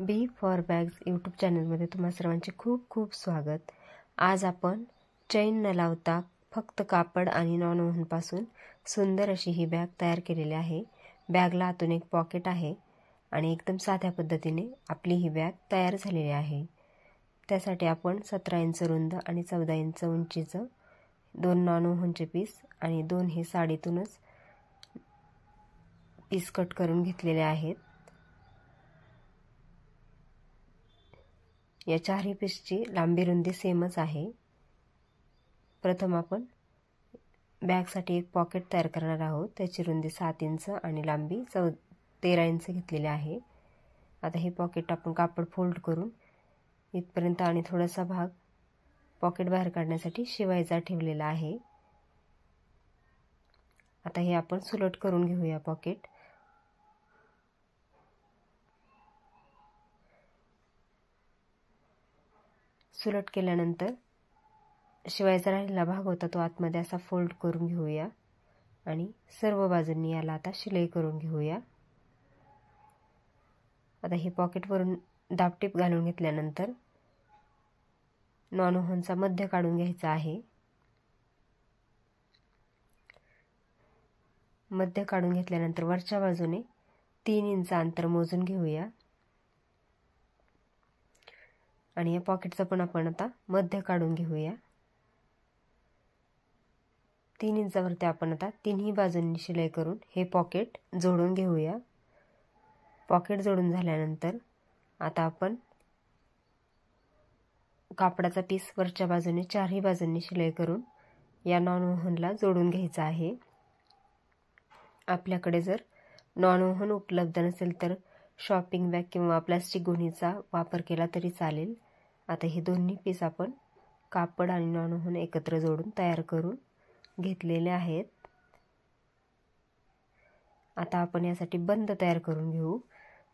B for bags YouTube चॅनलमध्ये तुम्हा सर्वांचे खूप खूप स्वागत। आज आपण चैन न लावता फक्त कापड आणि नॉनवोव्हनपासून सुंदर अशी ही बॅग तयार केलेली आहे। बॅगला आतून एक पॉकेट आहे आणि एकदम साध्या पद्धतीने आपली ही बॅग तयार झालेली आहे। त्यासाठी आपण 17 इंच रुंद आणि 14 इंच उंचीचं 2 नॉनवोव्हनचे पीस आणि 2 हे साडीतूनच पीस कट करून घेतलेले आहेत। या चारही पीसची लांबी रुंदी सेमच आहे। प्रथम आपण बॅगसाठी एक पॉकेट तयार करणार आहोत। त्याची रुंदी 7 इंच आणि लांबी 13 इंच घेतलेली आहे। आता हे पॉकेट आपण कापड फोल्ड करून इथपर्यंत आणि थोडासा भाग पॉकेट बाहेर काढण्यासाठी शिवायचा ठेवलेला आहे। आता हे आपण सुलट करून घेऊया पॉकेट। सुलट केल्यानंतर शिवायचा राहिलेला भाग होता तो आतमध्ये असा फोल्ड करून घेऊया आणि सर्व बाजूंनी याला आता शिलाई करून घेऊया। आता हे पॉकेटवरून दाबटीप घालून घेतल्यानंतर नॉनवोव्हनचा मध्य काढून घ्यायचा आहे। मध्य काढून घेतल्यानंतर वरच्या बाजूने 3 इंच अंतर मोजून घेऊया आणि या पॉकेटचं पण आपण आता मध्य काढून घेऊया। 3 इंचावरती आपण आता तिन्ही बाजूंनी शिलाई करून हे पॉकेट जोडून घेऊया। पॉकेट जोडून झाल्यानंतर आता आपण कापडाचा पीस वरच्या बाजूने चारही बाजूंनी शिलाई करून या नॉनवोव्हनला जोडून घ्यायचा आहे। आपल्याकडे जर नॉनवोव्हन उपलब्ध नसेल तर शॉपिंग बॅग किंवा प्लास्टिक गोणीचा वापर केला तरी चालेल। आता हे दोन्ही पीस आपण कापड आणि नॉनवोव्हन एकत्र जोडून तयार करून घेतलेले आहेत। आता आपण यासाठी बंद तयार करून घेऊ।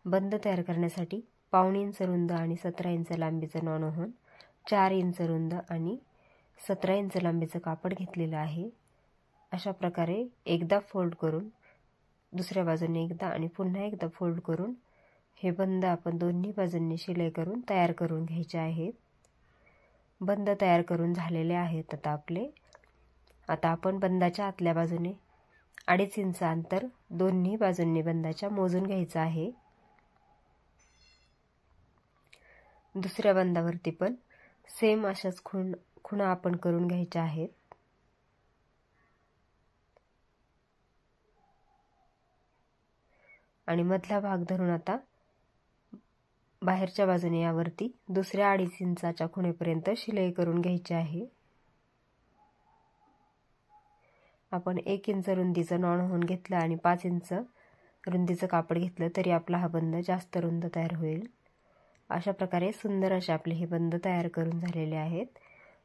बंद तयार करण्यासाठी 1.5 इंच रुंद आणि 17 इंच लांबीचं नॉनवोव्हन, 4 इंच रुंद आणि 17 इंच लांबीचं कापड घेतलेलं आहे। अशा प्रकारे एकदा फोल्ड करून दुसऱ्या बाजूने एकदा आणि पुन्हा एकदा फोल्ड करून हे बंद आपण दोन्ही बाजूंनी शिलाई करून तयार करून घ्यायचे आहेत। बंद तयार करून झालेले आहेत आता आपले। आता आपण बंदाच्या आतल्या बाजूने 2.5 इंच अंतर दोन्ही बाजूंनी बंदाच्या मोजून घ्यायचं आहे। दुसऱ्या बंदावरती पण सेम अशाच खुणा आपण करून घ्यायच्या आहेत। आणि मधला भाग धरून आता बाहेरच्या बाजूने यावरती दुसऱ्या 2.5 इंचाच्या खुणेपर्यंत शिलाई करून घ्यायची आहे। आपण 1 इंच रुंदीचं नॉनवोव्हन घेतलं आणि 5 इंच रुंदीचं कापड घेतलं तरी आपला हा बंद जास्त रुंद तयार होईल। अशा प्रकारे सुंदर असे आपले हे बंद तयार करून झालेले आहेत।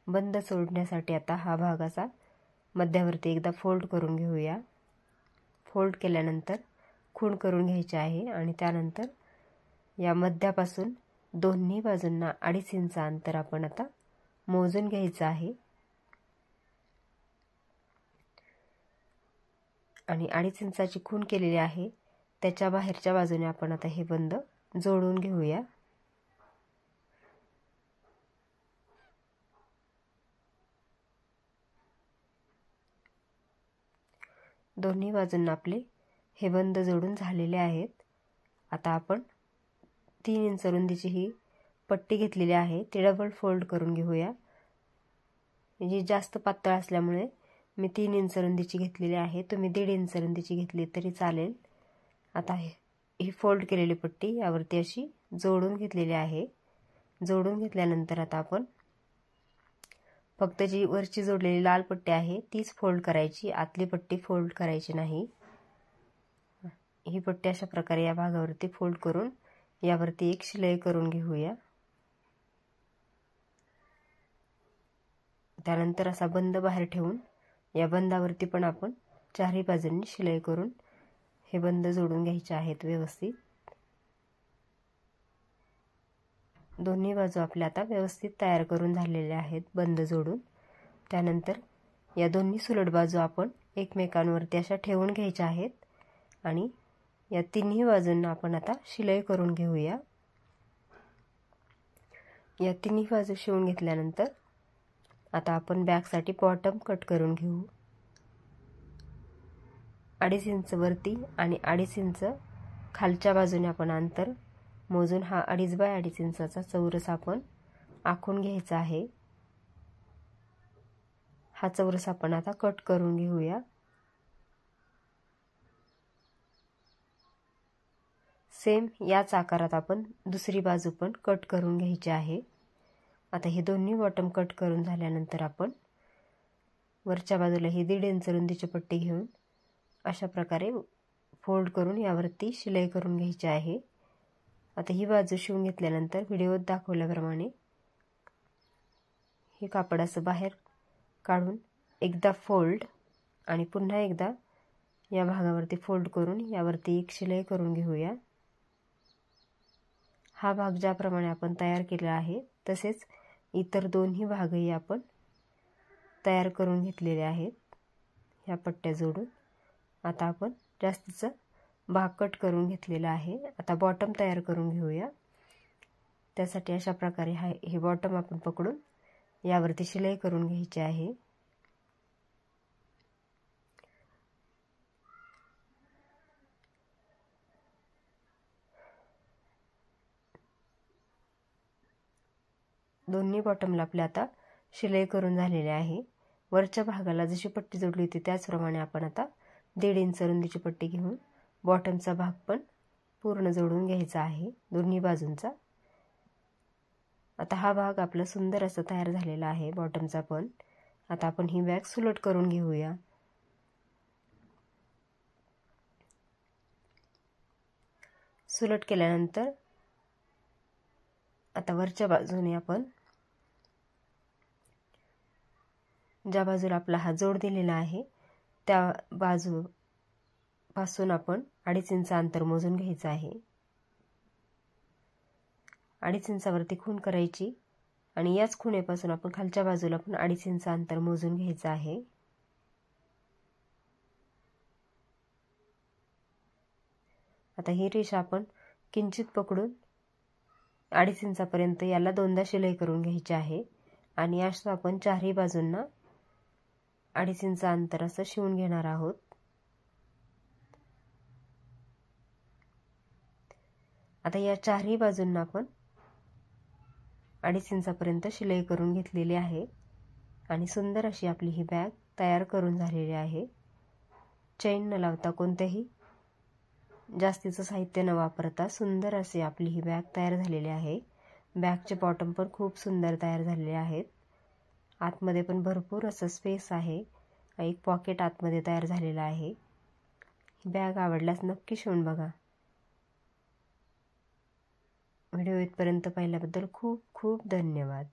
बंद सोडण्यासाठी आता हा भाग असा मध्यावरती एकदा फोल्ड करून घेऊया। फोल्ड केल्यानंतर खूण करून घ्यायची आहे आणि त्यानंतर या मध्यापासून दोन्ही बाजूंना 2.5 इंच अंतर आपण आता मोजून घ्यायचं आहे आणि 2.5 इंचाची खूण केलेली आहे त्याच्या बाहेरच्या बाजूने आपण आता हे बंद जोडून घेऊया। दोन्ही बाजूंना आपले हे बंद जोडून झालेले आहेत। आता आपण 3 इंच रुंदीची ही पट्टी घेतलेली आहे ती डबल फोल्ड करून घेऊया। जी जास्त पातळ असल्यामुळे मी 3 इंच रुंदीची घेतलेली आहे, तुम्ही 1.5 इंच रुंदीची घेतली तरी चालेल। आता ही फोल्ड केलेली पट्टी यावरती अशी जोडून घेतलेली आहे। जोडून घेतल्यानंतर आता आपण फक्त जी वरची जोडलेली लाल पट्टी आहे तीच फोल्ड करायची, आतली पट्टी फोल्ड करायची नाही। ही पट्टी अशा प्रकारे या भागावरती फोल्ड करून यावरती एक शिलाई करून घेऊया। त्यानंतर असा बंद बाहेर ठेवून या बंदावरती पण आपण चारही बाजूंनी शिलाई करून हे बंद जोडून घ्यायचे आहेत व्यवस्थित। दोन्ही बाजू आपल्या आता व्यवस्थित तयार करून झालेल्या आहेत बंद जोडून। त्यानंतर या दोन्ही सुलट बाजू आपण एकमेकांवरती अशा ठेवून घ्यायच्या आहेत आणि या तिन्ही बाजूंना आपण आता शिलाई करून घेऊया। या तिन्ही बाजू शिवून घेतल्यानंतर आता आपण बॅकसाठी बॉटम कट करून घेऊ। 2.5 इंच वरती आणि 2.5 इंच खालच्या बाजूने आपण अंतर मोजून हा 2.5 बाय 2.5 इंचाचा चौरस आपण आखून घ्यायचा आहे। हा चौरस आपण आता कट करून घेऊया। सेम याच आकारात आपण दुसरी बाजू पण कट करून घ्यायची आहे। आता हे दोन्ही बॉटम कट करून झाल्यानंतर आपण वरच्या बाजूला ही 1.5 इंच रुंदीची पट्टी घेऊन अशा प्रकारे फोल्ड करून यावरती शिलाई करून घ्यायची आहे। आता ही बाजू शिवून घेतल्यानंतर व्हिडिओत दाखवल्याप्रमाणे हे कापड असं बाहेर काढून एकदा फोल्ड आणि पुन्हा एकदा या भागावरती फोल्ड करून यावरती एक शिलाई करून घेऊया। हा भाग ज्याप्रमाणे आपण तयार केला आहे तसेच इतर दोन्ही भागही आपण तयार करून घेतलेले आहेत ह्या पट्ट्या जोडून। आता आपण जास्तीचा भाग कट करून घेतलेला आहे। आता बॉटम तयार करून घेऊया। त्यासाठी अशा प्रकारे हे बॉटम आपण पकडून यावरती शिलाई करून घ्यायची आहे। दोन्ही बॉटमला आपल्या आता शिलाई करून झालेली आहे। वरच्या भागाला जशी पट्टी जोडली होती त्याचप्रमाणे आपण आता 1.5 इंच रुंदीची पट्टी घेऊन बॉटमचा भाग पण पूर्ण जोडून घ्यायचा आहे दोन्ही बाजूंचा। आता हा भाग आपला सुंदर असा तयार झालेला आहे बॉटमचा पण। आता आपण ही बॅग सुलट करून घेऊया। सुलट केल्यानंतर आता वरच्या बाजूने आपण ज्या बाजूला आपला हा जोड दिलेला आहे त्या बाजू पासून आपण 2.5 इंच अंतर मोजून घ्यायचं आहे। 2.5 इंचावरती खूण करायची आणि याच खुणेपासून आपण खालच्या बाजूला पण 2.5 इंच अंतर मोजून घ्यायचं आहे। आता ही रेषा आपण किंचित पकडून 2.5 इंचापर्यंत याला दोनदा शिलाई करून घ्यायची आहे आणि असं आपण चारही बाजूंना 2.5 इंच अंतर असं शिवून घेणार आहोत। आता या चारही बाजूंना आपण 2.5 इंचापर्यंत शिलाई करून घेतलेली आहे आणि सुंदर अशी आपली ही बॅग तयार करून झालेली आहे। चैन न लावता कोणतेही जास्तीचं साहित्य न वापरता सुंदर अशी आपली ही बॅग तयार झालेली आहे। बॅगचे बॉटम पण खूप सुंदर तयार झालेले आहेत। आतमध्ये पण भरपूर असं स्पेस आहे। एक पॉकेट आतमध्ये तयार झालेला आहे। ही बॅग आवडल्यास नक्की शिवून बघा। व्हिडिओ इथपर्यंत पाहिल्याबद्दल खूप खूप धन्यवाद।